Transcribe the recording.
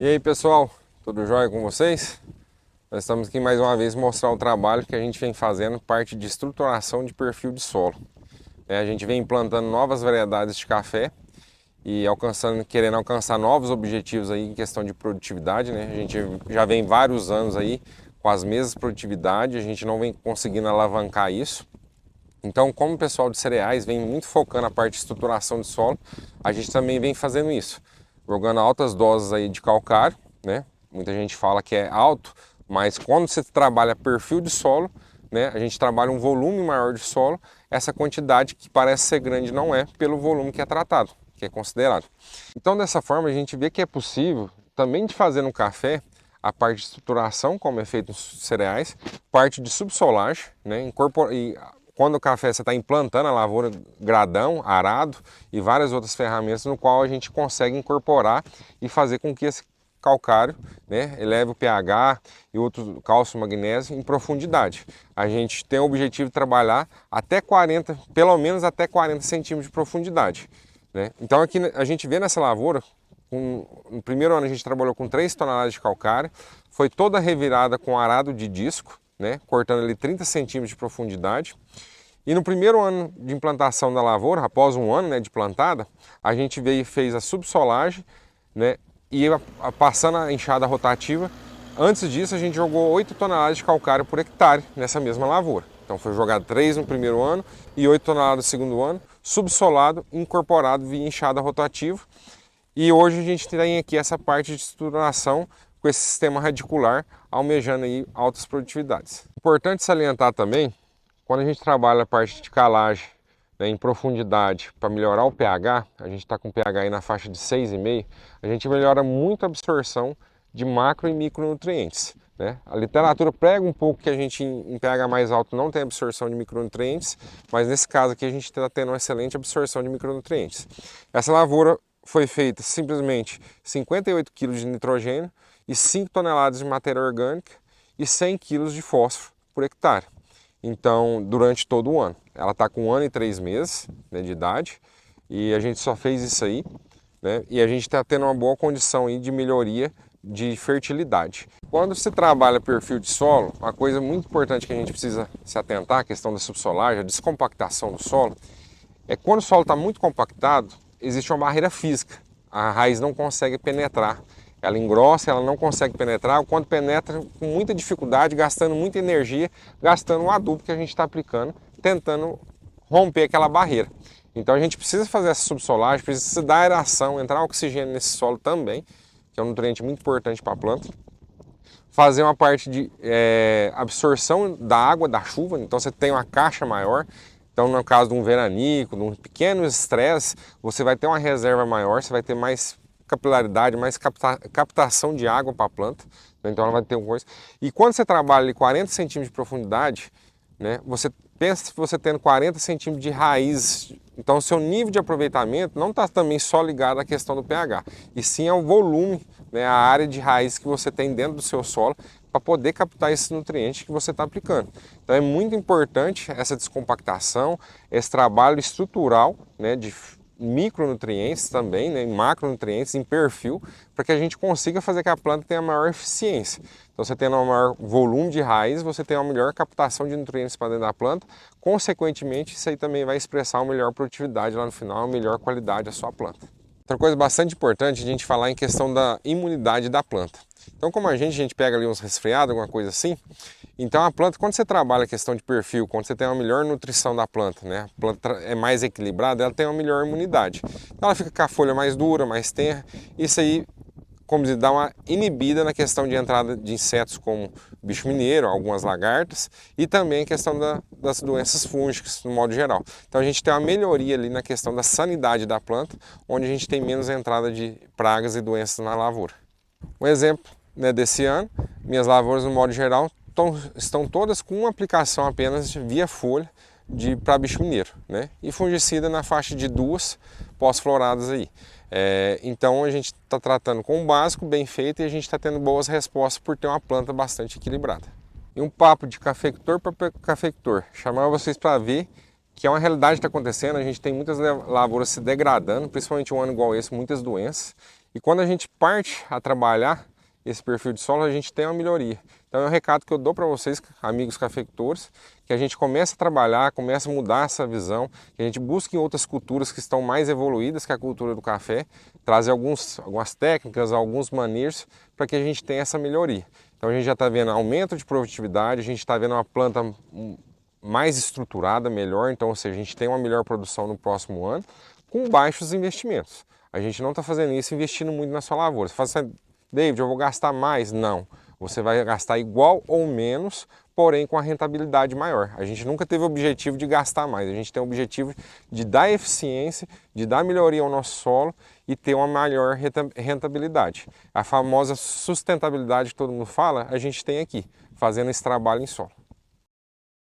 E aí pessoal, tudo jóia com vocês? Nós estamos aqui mais uma vez mostrar o trabalho que a gente vem fazendo, parte de estruturação de perfil de solo. A gente vem implantando novas variedades de café e querendo alcançar novos objetivos aí em questão de produtividade, né? A gente já vem vários anos aí com as mesmas produtividades, a gente não vem conseguindo alavancar isso. Então, como o pessoal de cereais vem muito focando a parte de estruturação de solo, a gente também vem fazendo isso, jogando altas doses aí de calcário, né? Muita gente fala que é alto, mas quando você trabalha perfil de solo, né, a gente trabalha um volume maior de solo, essa quantidade que parece ser grande não é, pelo volume que é tratado, que é considerado. Então, dessa forma, a gente vê que é possível também de fazer no café a parte de estruturação, como é feito nos cereais, parte de subsolagem, né, quando o café você está implantando a lavoura, gradão, arado e várias outras ferramentas no qual a gente consegue incorporar e fazer com que esse calcário, né, eleve o pH e outros cálcio, magnésio em profundidade. A gente tem o objetivo de trabalhar até 40, pelo menos até 40 centímetros de profundidade, né? Então aqui a gente vê nessa lavoura, no primeiro ano a gente trabalhou com 3 toneladas de calcário, foi toda revirada com arado de disco, né, cortando ali 30 centímetros de profundidade. E no primeiro ano de implantação da lavoura, após um ano, né, de plantada, a gente veio e fez a subsolagem, né, e passando a enxada rotativa. Antes disso, a gente jogou 8 toneladas de calcário por hectare nessa mesma lavoura. Então foi jogado 3 no primeiro ano e 8 toneladas no segundo ano, subsolado, incorporado via enxada rotativa. E hoje a gente tem aqui essa parte de estruturação com esse sistema radicular, almejando aí altas produtividades. Importante salientar também, quando a gente trabalha a parte de calagem, né, em profundidade para melhorar o pH, a gente está com pH aí na faixa de 6,5, a gente melhora muito a absorção de macro e micronutrientes, né? A literatura prega um pouco que a gente em pH mais alto não tem absorção de micronutrientes, mas nesse caso aqui a gente está tendo uma excelente absorção de micronutrientes. Essa lavoura foi feita simplesmente 58 kg de nitrogênio e 5 toneladas de matéria orgânica e 100 kg de fósforo por hectare. Então, durante todo o ano. Ela está com 1 ano e 3 meses, né, de idade, e a gente só fez isso aí, né, e a gente está tendo uma boa condição aí de melhoria de fertilidade. Quando se trabalha perfil de solo, uma coisa muito importante que a gente precisa se atentar, a questão da subsolagem, a descompactação do solo, é quando o solo está muito compactado, existe uma barreira física, a raiz não consegue penetrar. Ela engrossa, ela não consegue penetrar, quando penetra com muita dificuldade, gastando muita energia, gastando o adubo que a gente está aplicando, tentando romper aquela barreira. Então a gente precisa fazer essa subsolagem, precisa dar aeração, entrar oxigênio nesse solo também, que é um nutriente muito importante para a planta. Fazer uma parte de absorção da água da chuva, então você tem uma caixa maior. Então, no caso de um veranico, de um pequeno estresse, você vai ter uma reserva maior, você vai ter mais capilaridade, mais captação de água para a planta, então ela vai ter um coisa. E quando você trabalha ali 40 centímetros de profundidade, né, você pensa que você tendo 40 centímetros de raiz, então o seu nível de aproveitamento não está também só ligado à questão do pH, e sim ao volume, né, a área de raiz que você tem dentro do seu solo para poder captar esse nutriente que você está aplicando. Então é muito importante essa descompactação, esse trabalho estrutural, né, de micronutrientes também, né, macronutrientes em perfil, para que a gente consiga fazer que a planta tenha maior eficiência. Então você tendo um maior volume de raiz, você tem uma melhor captação de nutrientes para dentro da planta, consequentemente isso aí também vai expressar uma melhor produtividade lá no final, uma melhor qualidade da sua planta. Outra coisa bastante importante a gente falar em questão da imunidade da planta. Então como a gente pega ali uns resfriados, alguma coisa assim, então a planta, quando você trabalha a questão de perfil, quando você tem uma melhor nutrição da planta, né, a planta é mais equilibrada, ela tem uma melhor imunidade. Então ela fica com a folha mais dura, mais tenra, isso aí, como dizer, dá uma inibida na questão de entrada de insetos como bicho mineiro, algumas lagartas, e também a questão das doenças fúngicas, no modo geral. Então a gente tem uma melhoria ali na questão da sanidade da planta, onde a gente tem menos entrada de pragas e doenças na lavoura. Um exemplo, né, desse ano, minhas lavouras, no modo geral, estão todas com uma aplicação apenas via folha para bicho mineiro, né? E fungicida na faixa de 2 pós-floradas aí. Então a gente está tratando com o básico, bem feito, e a gente está tendo boas respostas por ter uma planta bastante equilibrada. E um papo de cafeicultor para cafeicultor, chamar vocês para ver que é uma realidade que está acontecendo. A gente tem muitas lavouras se degradando, principalmente um ano igual esse, muitas doenças. E quando a gente parte a trabalhar esse perfil de solo, a gente tem uma melhoria. Então é um recado que eu dou para vocês, amigos cafeicultores, que a gente comece a trabalhar, comece a mudar essa visão, que a gente busque outras culturas que estão mais evoluídas que a cultura do café, trazer algumas técnicas, alguns manejos para que a gente tenha essa melhoria. Então a gente já está vendo aumento de produtividade, a gente está vendo uma planta mais estruturada, melhor, então ou seja, a gente tem uma melhor produção no próximo ano, com baixos investimentos. A gente não está fazendo isso investindo muito na sua lavoura. Você fala assim, David, eu vou gastar mais? Não. Você vai gastar igual ou menos, porém com a rentabilidade maior. A gente nunca teve o objetivo de gastar mais, a gente tem o objetivo de dar eficiência, de dar melhoria ao nosso solo e ter uma maior rentabilidade. A famosa sustentabilidade que todo mundo fala, a gente tem aqui, fazendo esse trabalho em solo.